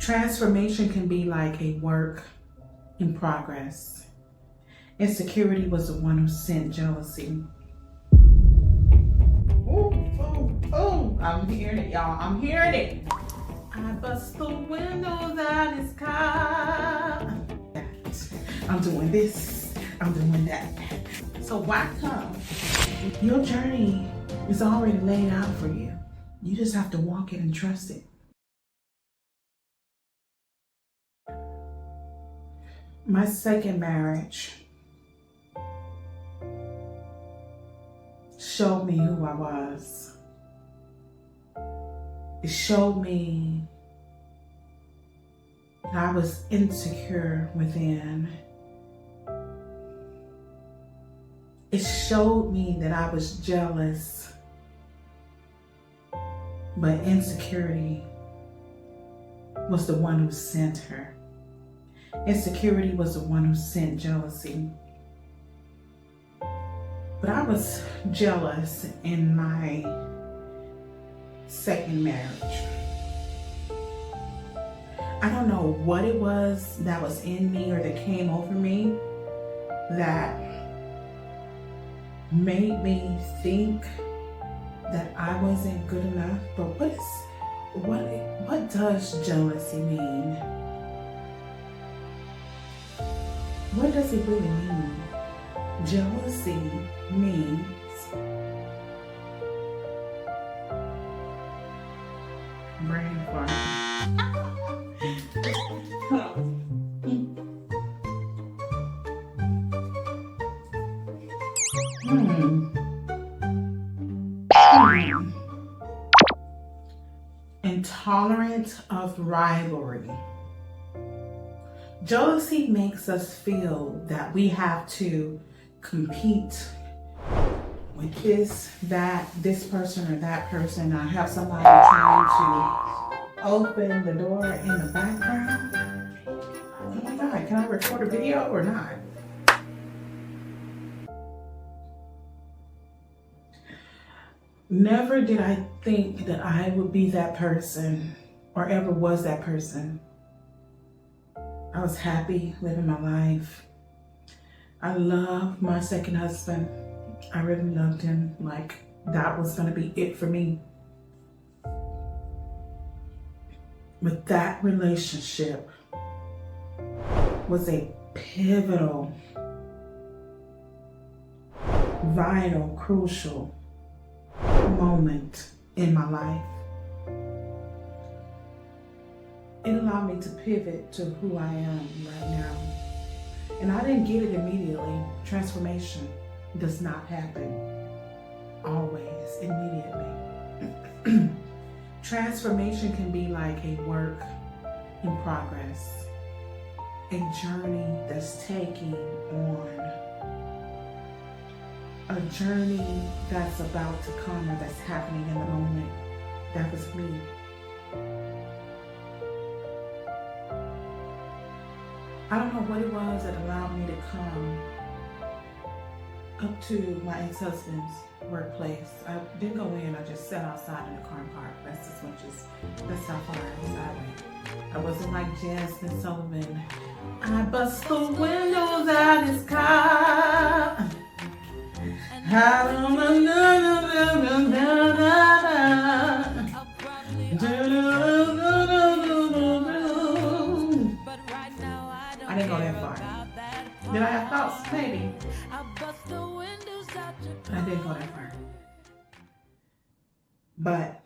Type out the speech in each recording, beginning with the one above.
Transformation can be like a work in progress. Insecurity was the one who sent jealousy. Oh, I'm hearing it, y'all. I'm hearing it. I bust the windows out his car. I'm doing this. I'm doing that. So why come? Your journey is already laid out for you. You just have to walk it and trust it. My second marriage showed me who I was. It showed me that I was insecure within. It showed me that I was jealous, but insecurity was the one who sent her. Insecurity was the one who sent jealousy. But I was jealous in my second marriage. I don't know what it was that was in me or that came over me that made me think that I wasn't good enough. But what does jealousy mean? What does it really mean? Jealousy means brain fart. Intolerant of rivalry. Jealousy makes us feel that we have to compete with this person or that person. I have somebody trying to open the door in the background. Oh my God, can I record a video or not? Never did I think that I would be that person or ever was that person. I was happy living my life. I loved my second husband. I really loved him. Like that was going to be it for me. But that relationship was a pivotal, vital, crucial moment in my life. It allowed me to pivot to who I am right now. And I didn't get it immediately. Transformation does not happen always immediately. Transformation can be like a work in progress, a journey that's taking on, a journey that's about to come or that's happening in the moment. That was me. I don't know what it was that allowed me to come up to my ex-husband's workplace. I didn't go in, I just sat outside in the car and parked. That's how far I went. I wasn't like Jasmine Sullivan. I bust the windows out his car. I didn't go that far. Did I have thoughts? Maybe. I didn't go that far. But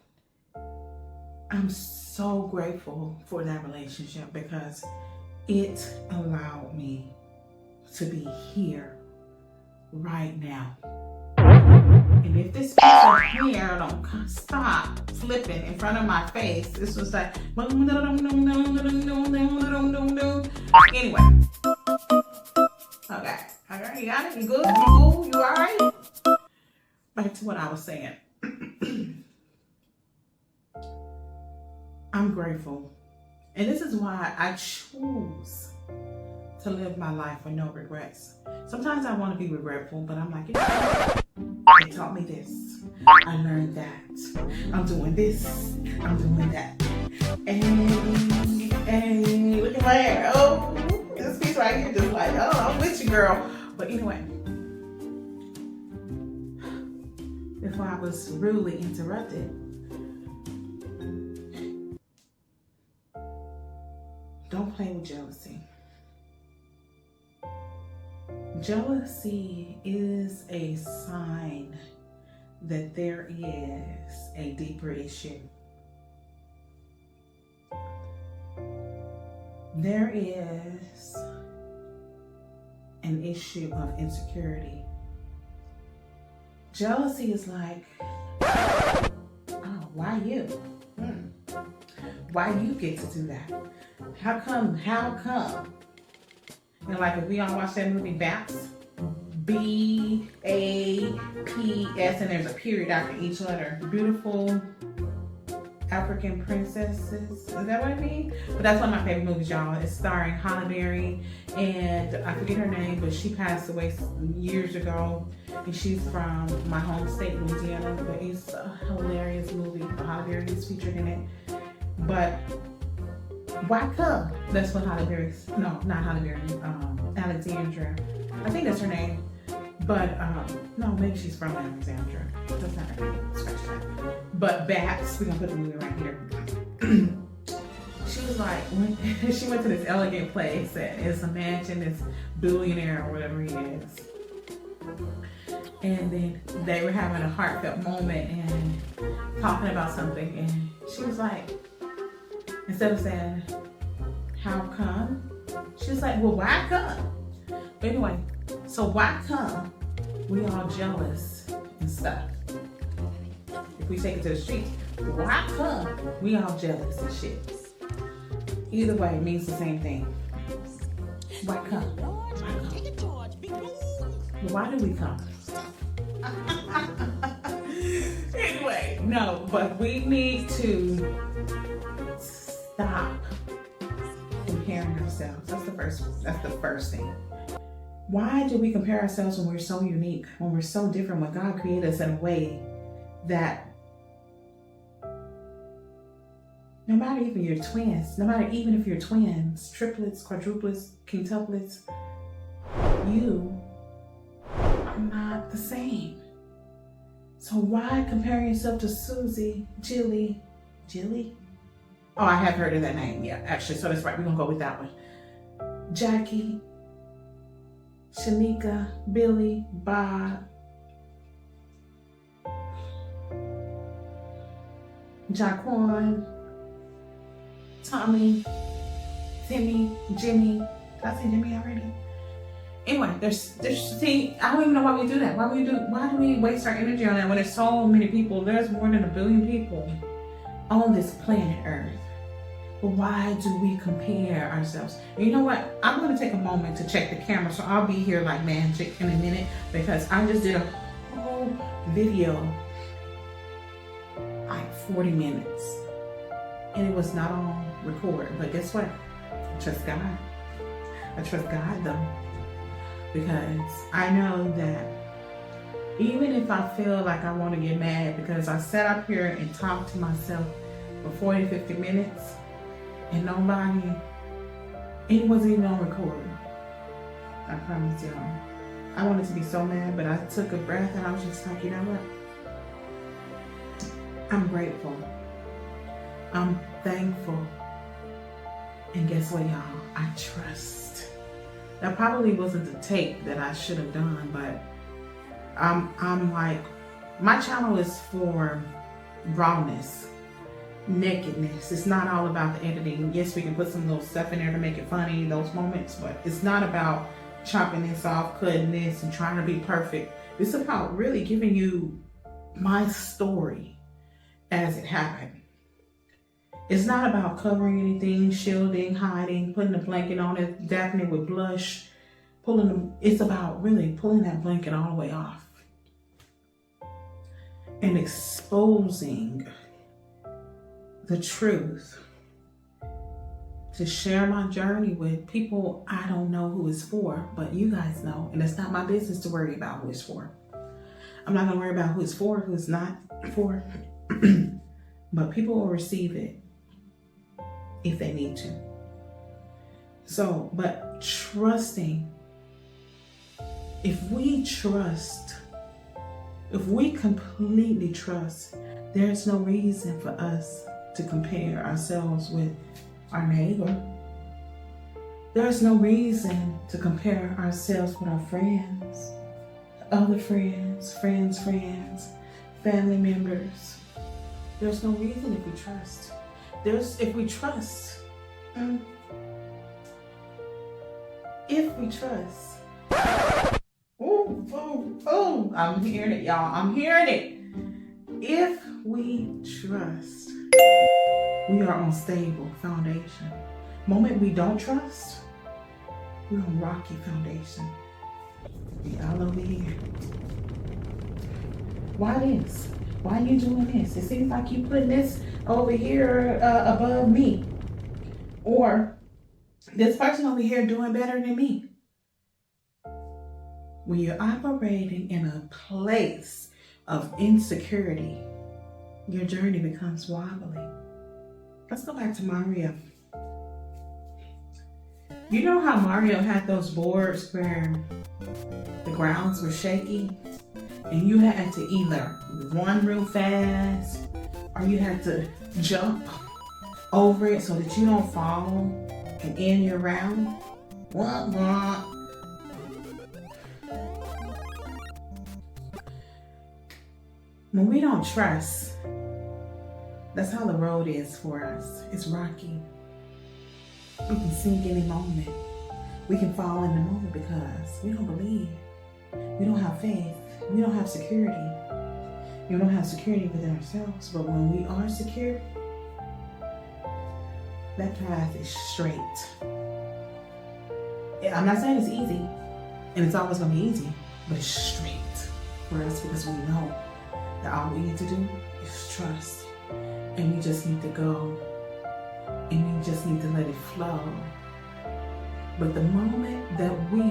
I'm so grateful for that relationship because it allowed me to be here right now. And if this piece of hair don't stop flipping in front of my face, this was like, anyway. Okay, you got it? You good? You cool? You all right? Back to what I was saying. I'm grateful. And this is why I choose to live my life with no regrets. Sometimes I want to be regretful, but I'm like, they taught me this. I learned that. I'm doing this. I'm doing that. And playing. Oh, this piece right here just like, oh, I'm with you, girl. But anyway, before I was rudely interrupted, don't play with jealousy. Jealousy is a sign that there is a deeper issue. There is an issue of insecurity. Jealousy is like, oh, why you? Why you get to do that? How come? And like if we all watch that movie Baps, B-A-P-S, and there's a period after each letter. Beautiful African princesses. Is that what I mean? But that's one of my favorite movies, y'all. It's starring Halle Berry, and I forget her name, but she passed away years ago. And she's from my home state, Louisiana. But it's a hilarious movie. Halle Berry is featured in it. But why come? That's what Halle Berry's, no, not Halle Berry, Alexandria. I think that's her name. But, no, maybe she's from Alexandria. That's not her name. Scratch that. But Bats, we're going to put the movie right here. She was like, she went to this elegant place and it's a mansion, this billionaire or whatever he is. And then they were having a heartfelt moment and talking about something. And she was like, instead of saying, how come? She was like, well, why come? But anyway, so why come we all jealous and stuff? If we take it to the streets, why come we all jealous and shit? Either way, it means the same thing. Why come? Why do we come? Anyway, no, but we need to stop comparing ourselves. That's the first thing. Why do we compare ourselves when we're so unique, when we're so different, when God created us in a way that no matter even your twins, no matter even if you're twins, triplets, quadruplets, quintuplets, you are not the same. So why compare yourself to Susie, Jilly? Oh, I have heard of that name. Yeah, actually, so that's right. We're going to go with that one. Jackie, Shanika, Billy, Bob, Jaquan, Tommy, Timmy, Jimmy. Did I say Jimmy already? Anyway, see, I don't even know why we do that. Why do we waste our energy on that when there's so many people? There's more than 1 billion people on this planet Earth. But why do we compare ourselves? And you know what? I'm going to take a moment to check the camera, so I'll be here like magic in a minute because I just did a whole video, like 40 minutes, and it was not on record. But guess what? I trust God. I trust God though, because I know that even if I feel like I want to get mad because I sat up here and talked to myself for 40, 50 minutes, and nobody, it wasn't even on record. I promise y'all. I wanted to be so mad, but I took a breath and I was just like, you know what? I'm grateful. I'm thankful. And guess what, y'all? I trust. That probably wasn't the take that I should have done, but I'm like, my channel is for rawness. Nakedness. It's not all about the editing. Yes, we can put some little stuff in there to make it funny, those moments, but it's not about chopping this off, cutting this, and trying to be perfect. It's about really giving you my story as it happened. It's not about covering anything, shielding, hiding, putting a blanket on it, dapping it with blush, it's about really pulling that blanket all the way off and exposing the truth, to share my journey with people I don't know who it's for, but you guys know, and it's not my business to worry about who it's for. I'm not gonna worry about who it's for, who it's not for, but people will receive it if they need to. So, but trusting, if we completely trust, there's no reason for us to compare ourselves with our neighbor. There's no reason to compare ourselves with our friends, other friends, family members. There's no reason if we trust. If we trust. Oh, I'm hearing it, y'all. I'm hearing it. If we trust, we are on stable foundation. Moment we don't trust, we're on rocky foundation. Y'all over here. Why this? Why you doing this? It seems like you putting this over here above me. Or this person over here doing better than me. When you're operating in a place of insecurity, your journey becomes wobbly. Let's go back to Mario. You know how Mario had those boards where the grounds were shaky and you had to either run real fast or you had to jump over it so that you don't fall and end your round? When we don't trust, that's how the road is for us. It's rocky. We can sink any moment. We can fall in the moment because we don't believe. We don't have faith. We don't have security. We don't have security within ourselves. But when we are secure, that path is straight. I'm not saying it's easy, and it's always going to be easy, but it's straight for us because we know that all we need to do is trust. And we just need to go. And we just need to let it flow. But the moment that we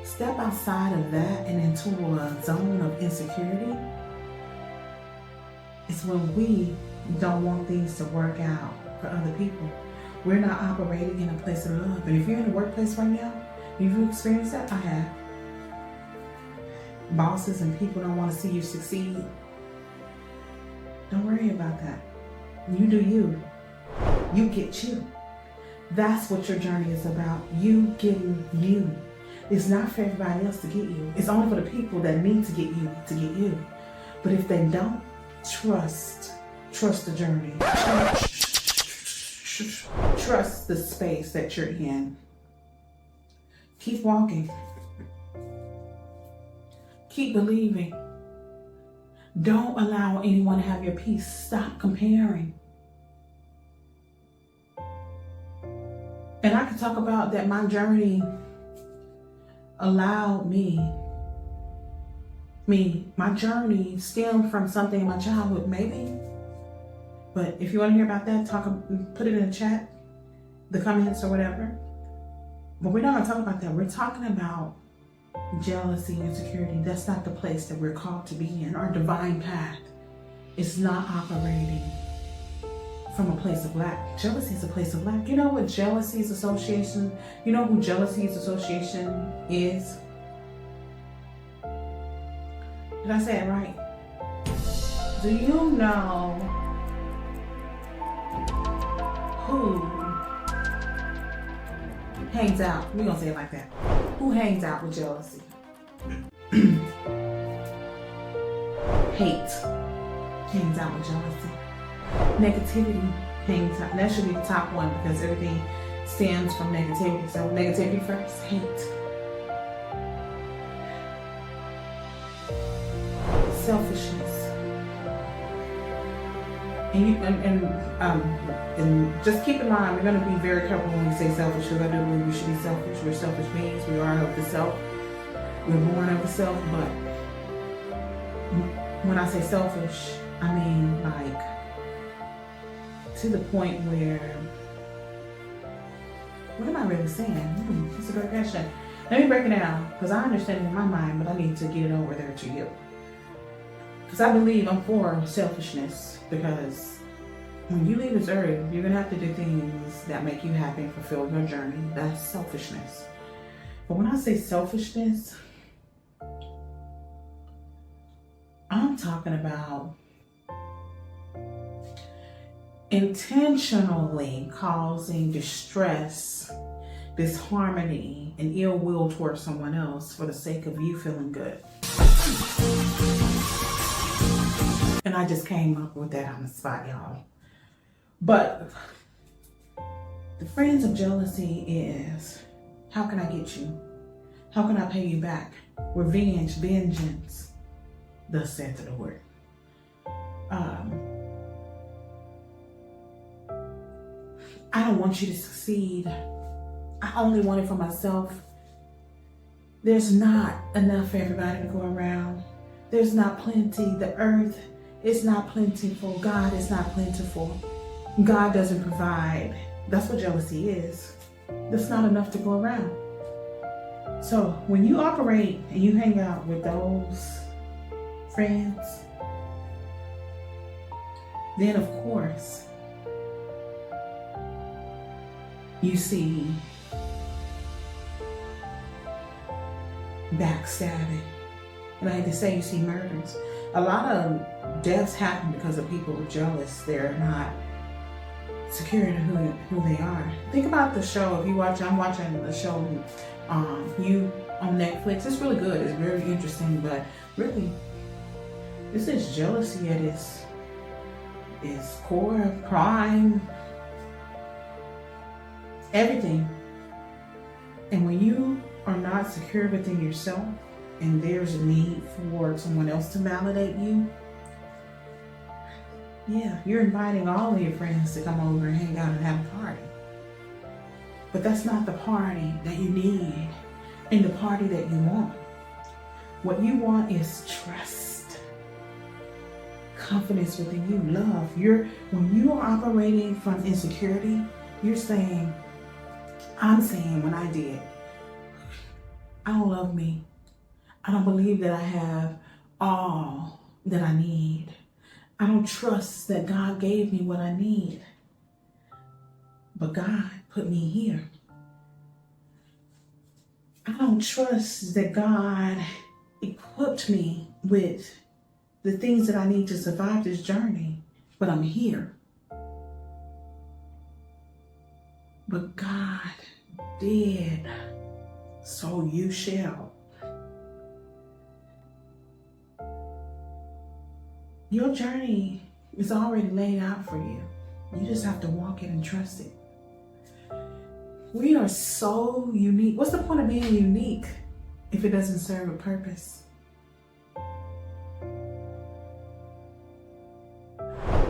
step outside of that and into a zone of insecurity, it's when we don't want things to work out for other people. We're not operating in a place of love. And if you're in the workplace right now, you've experienced that? I have. Bosses and people don't want to see you succeed. Don't worry about that. You do you. You get you. That's what your journey is about. You getting you. It's not for everybody else to get you. It's only for the people that need to get you. But if they don't, trust the journey. Trust the space that you're in. Keep walking. Keep believing. Don't allow anyone to have your peace. Stop comparing. And I could talk about that my journey allowed my journey stemmed from something in my childhood, maybe. But if you want to hear about that, put it in the chat, the comments or whatever. But we're not going to talk about that. We're talking about jealousy, insecurity. That's not the place that we're called to be in. Our divine path is not operating from a place of lack. Jealousy is a place of lack. You know what jealousy's association? You know who jealousy's association is? Did I say it right? Do you know who hangs out? We're gonna say it like that. Who hangs out with jealousy? Hate hangs out with jealousy. Negativity hangs out. That should be the top one because everything stems from negativity. So negativity first, hate. Selfishness. And just keep in mind, we're going to be very careful when we say selfish. Because I do believe we should be selfish. We're selfish beings. We are of the self. We're born of the self. But when I say selfish, I mean like to the point where, what am I really saying? That's a great question. Let me break it down because I understand it in my mind, but I need to get it over there to you. Because I believe I'm for selfishness because When you leave this earth, you're gonna have to do things that make you happy and fulfill your journey. That's selfishness. But when I say selfishness, I'm talking about intentionally causing distress, disharmony, and ill will towards someone else for the sake of you feeling good. And I just came up with that on the spot, y'all. But the friends of jealousy is, how can I get you? How can I pay you back? Revenge, vengeance, thus saith the Lord. I don't want you to succeed. I only want it for myself. There's not enough for everybody to go around. There's not plenty. The earth is not plentiful. God is not plentiful. God doesn't provide. That's what jealousy is. There's not enough to go around. So when you operate and you hang out with those friends, then of course you see backstabbing. And I hate to say, you see murders. A lot of deaths happen because of people who are jealous. They're not secure in who they are. Think about the show. If you watch, I'm watching the show You on Netflix. It's really good. It's very interesting, but really, this is jealousy at its core, crime, everything. And when you are not secure within yourself and there's a need for someone else to validate you, yeah, you're inviting all of your friends to come over and hang out and have a party. But that's not the party that you need and the party that you want. What you want is trust, confidence within you, love. When you are operating from insecurity, you're saying, I'm saying when I did, I don't love me. I don't believe that I have all that I need. I don't trust that God gave me what I need. But God put me here. I don't trust that God equipped me with the things that I need to survive this journey, but I'm here. But God did, so you shall. Your journey is already laid out for you. You just have to walk it and trust it. We are so unique. What's the point of being unique if it doesn't serve a purpose?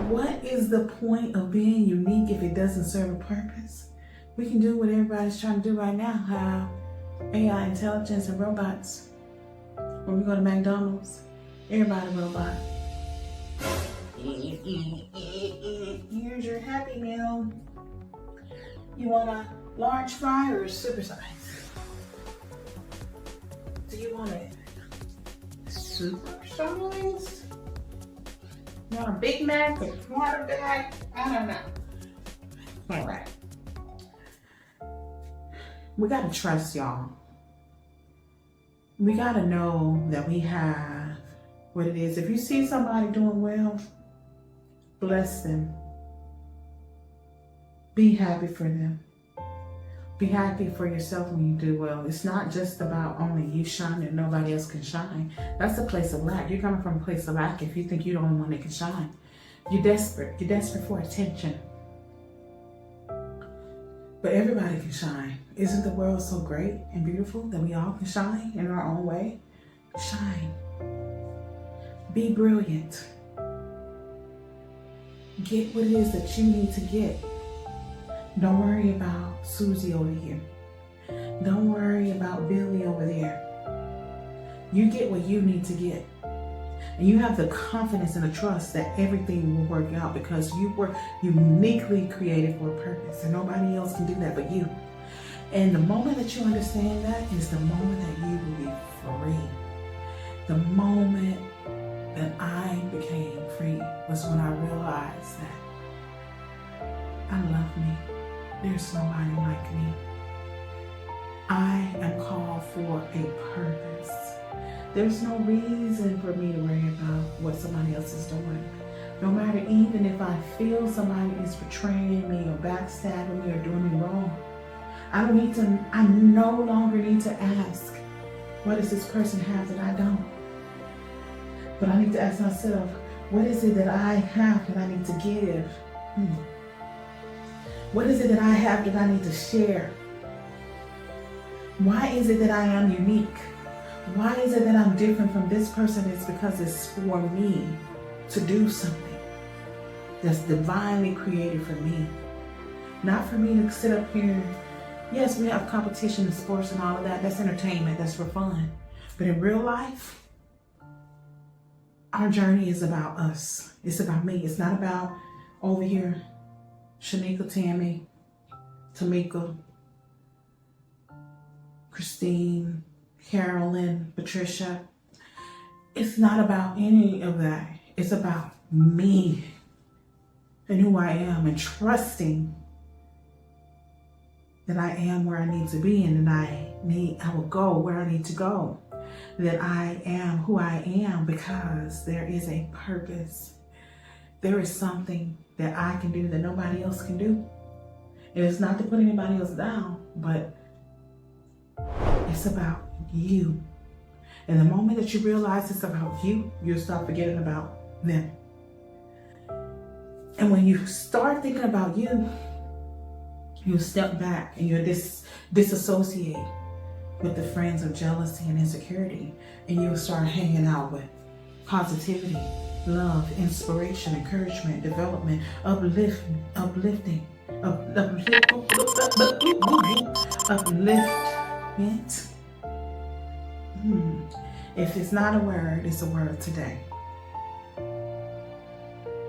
What is the point of being unique if it doesn't serve a purpose? We can do what everybody's trying to do right now, have AI intelligence and robots. When we go to McDonald's, everybody robot. Here's your Happy Meal. You want a large fry or a super size? Do you want a super size? You want a Big Mac or quarter bag? I don't know. All right. We gotta trust, y'all. We gotta know that we have what it is. If you see somebody doing well, bless them. Be happy for them. Be happy for yourself when you do well. It's not just about only you shining and nobody else can shine. That's a place of lack. You're coming from a place of lack if you think you're the only one that can shine. You're desperate. You're desperate for attention. But everybody can shine. Isn't the world so great and beautiful that we all can shine in our own way? Shine. Be brilliant. Get what it is that you need to get. Don't worry about Susie over here. Don't worry about Billy over there. You get what you need to get. And you have the confidence and the trust that everything will work out because you were uniquely created for a purpose and nobody else can do that but you. And the moment that you understand that is the moment that you will be free. The moment that I became free was when I realized that I love me. There's nobody like me. I am called for a purpose. There's no reason for me to worry about what somebody else is doing. No matter, even if I feel somebody is betraying me or backstabbing me or doing me wrong, I no longer need to ask, what does this person have that I don't? But I need to ask myself, what is it that I have that I need to give? What is it that I have that I need to share? Why is it that I am unique? Why is it that I'm different from this person? It's because it's for me to do something that's divinely created for me. Not for me to sit up here. Yes, we have competition in sports and all of that. That's entertainment. That's for fun. But in real life, our journey is about us. It's about me. It's not about over here, Shanika, Tammy, Tamika, Christine, Carolyn, Patricia. It's not about any of that. It's about me and who I am, and trusting that I am where I need to be, and that I will go where I need to go. That I am who I am because there is a purpose. There is something that I can do that nobody else can do. And it's not to put anybody else down, but it's about you. And the moment that you realize it's about you, you'll stop forgetting about them. And when you start thinking about you, you'll step back and you'll disassociate with the friends of jealousy and insecurity. And you'll start hanging out with positivity, love, inspiration, encouragement, development, upliftment. If it's not a word, it's a word today.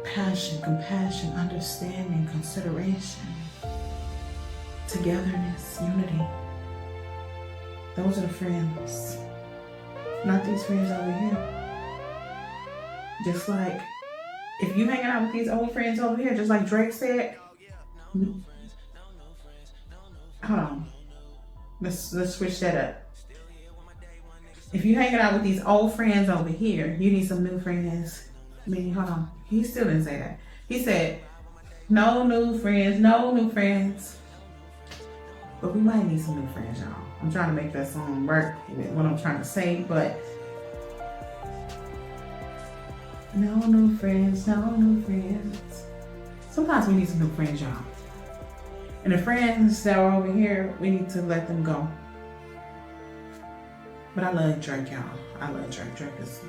Passion, compassion, understanding, consideration, togetherness, unity. Those are the friends. Not these friends over here. Just like, if you hanging out with these old friends over here, just like Drake said, hold on. Let's switch that up. If you hanging out with these old friends over here, you need some new friends. I mean, hold on. He still didn't say that. He said, no new friends, no new friends. But we might need some new friends, y'all. I'm trying to make that song work with what I'm trying to say, but no new friends, no new friends. Sometimes we need some new friends, y'all. And the friends that are over here, we need to let them go. But I love Drake, y'all. I love Drake. Drake is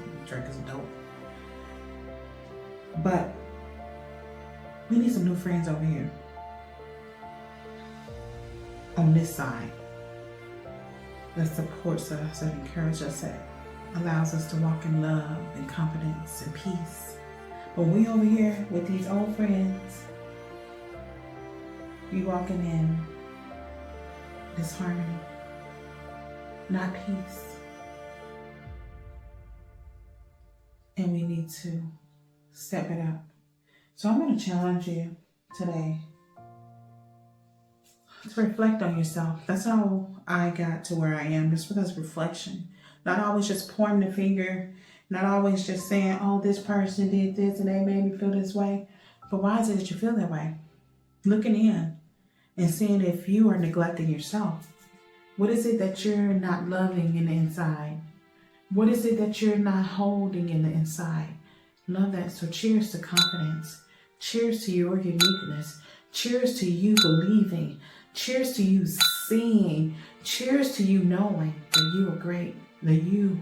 dope. But we need some new friends over here. On this side. That supports us, that encourages us, that allows us to walk in love and confidence and peace. But we over here with these old friends, we walking in disharmony, not peace. And we need to step it up. So I'm going to challenge you today to reflect on yourself. That's how I got to where I am, just because of reflection. Not always just pointing the finger, not always just saying, oh, this person did this and they made me feel this way. But why is it that you feel that way? Looking in and seeing if you are neglecting yourself. What is it that you're not loving in the inside? What is it that you're not holding in the inside? Love that. So cheers to confidence. Cheers to your uniqueness. Cheers to you believing. Cheers to you seeing. Cheers to you knowing that you are great, that you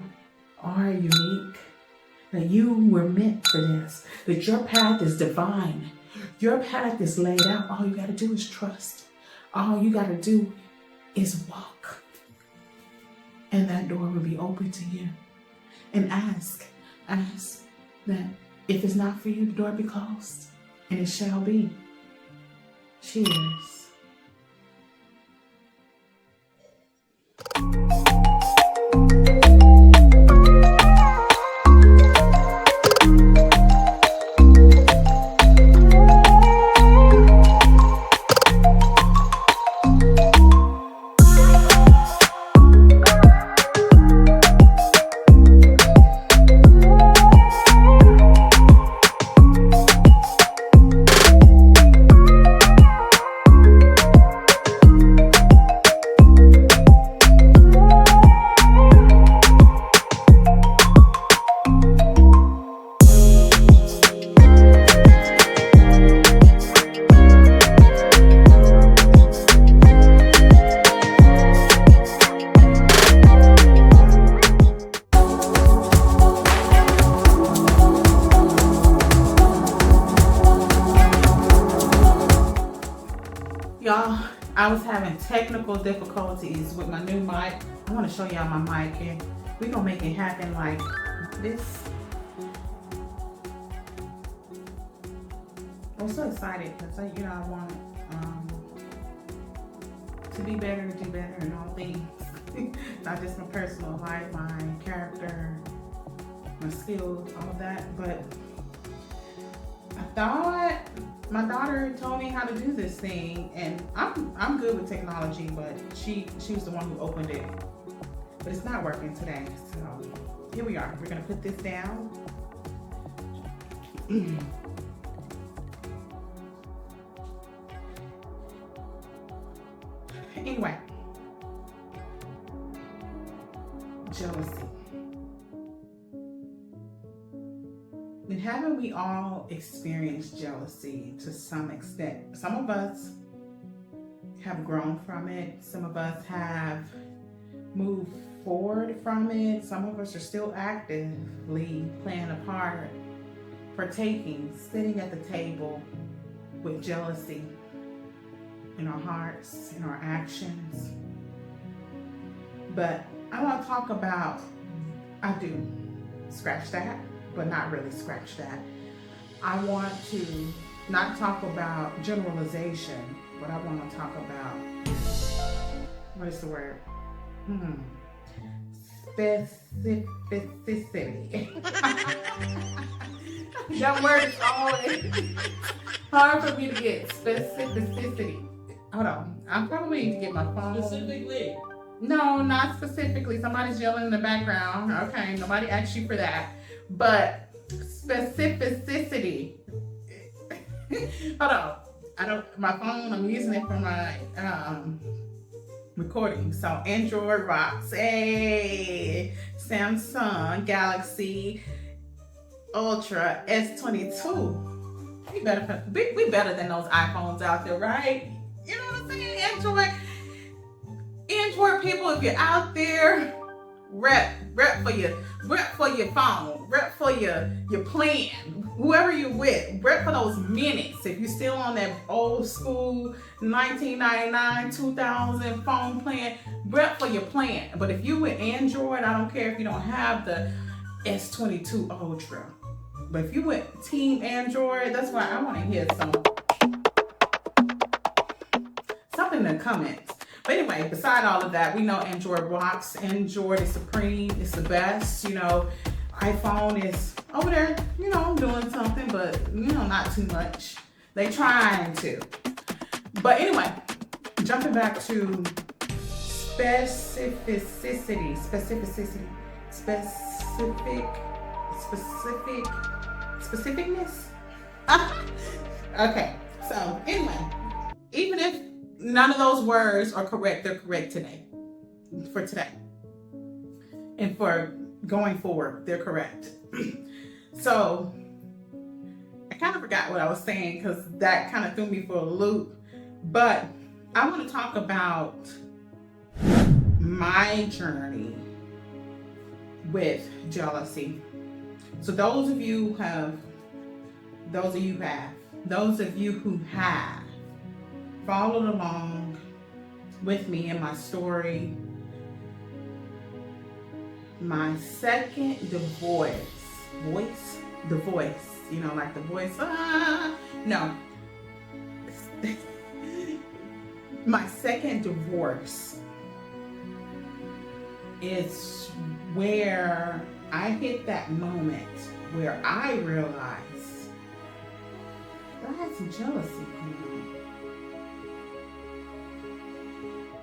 are unique, that you were meant for this, that your path is divine. Your path is laid out. All you got to do is trust. All you got to do is walk. And that door will be open to you. And ask that if it's not for you, the door be closed. And it shall be. Cheers. Y'all, I was having technical difficulties with my new mic. I want to show y'all my mic, and we're going to make it happen like this. I'm so excited because I want to be better, do better in all things. Not just my personal life, my character, my skills, all of that. But I thought my daughter told me how to do this thing, and I'm good with technology, but she was the one who opened it. But it's not working today, so here we are. We're gonna put this down. Anyway, jealousy. And haven't we all experienced jealousy to some extent? Some of us have grown from it. Some of us have moved forward from it. Some of us are still actively playing a part, partaking, sitting at the table with jealousy in our hearts, in our actions. But I want to talk about, I do scratch that, but not really scratch that. I want to not talk about generalization, but I want to talk about, what is the word? Specificity. That word is always hard for me to get. Specificity. Hold on. I probably need to get my phone. Specifically? No, not specifically. Somebody's yelling in the background. Okay, nobody asked you for that. But specificity. Hold on. My phone, I'm using it for my recording. So Android rocks. Hey, Samsung Galaxy Ultra S22. We better than those iPhones out there, right? You know what I'm saying? Android people, if you're out there, rep for your phone, rep for your plan, whoever you're with, rep for those minutes. If you're still on that old school 1999, 2000 phone plan, rep for your plan. But if you with Android, I don't care if you don't have the S22 Ultra. But if you with Team Android, that's why I want to hear something in the comments. But anyway, beside all of that, we know Android rocks. Android is supreme. It's the best. iPhone is over there, doing something, but, not too much. They trying to. But anyway, jumping back to specificness. Okay, so anyway, even if none of those words are correct, they're correct today. For today. And for going forward, they're correct. So, I kind of forgot what I was saying because that kind of threw me for a loop. But I want to talk about my journey with jealousy. So those of you who have followed along with me in my story, my second divorce, like the voice, no. My second divorce is where I hit that moment where I realized I had some jealousy going on.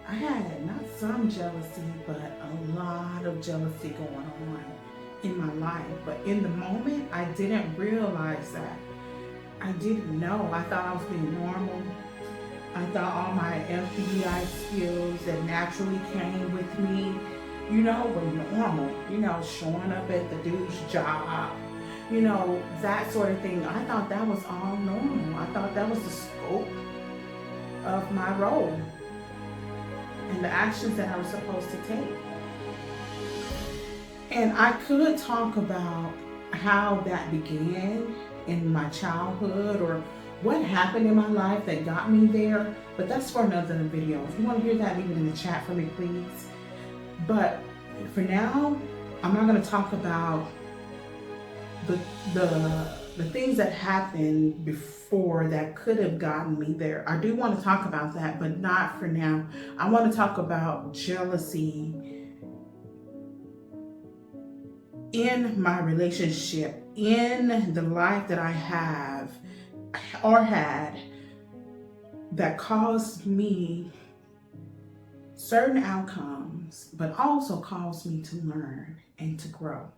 I had not some jealousy, but a lot of jealousy going on in my life. But in the moment, I didn't realize that. I didn't know. I thought I was being normal. I thought all my FBI skills that naturally came with me, were normal. Showing up at the dude's job, that sort of thing. I thought that was all normal. I thought that was the scope of my role and the actions that I was supposed to take. And I could talk about how that began in my childhood or what happened in my life that got me there, but that's for another video. If you want to hear that, leave it in the chat for me, please. But for now, I'm not going to talk about the things that happened before that could have gotten me there. I do want to talk about that, but not for now. I want to talk about jealousy in my relationship, in the life that I have or had, that caused me certain outcomes, but also caused me to learn and to grow.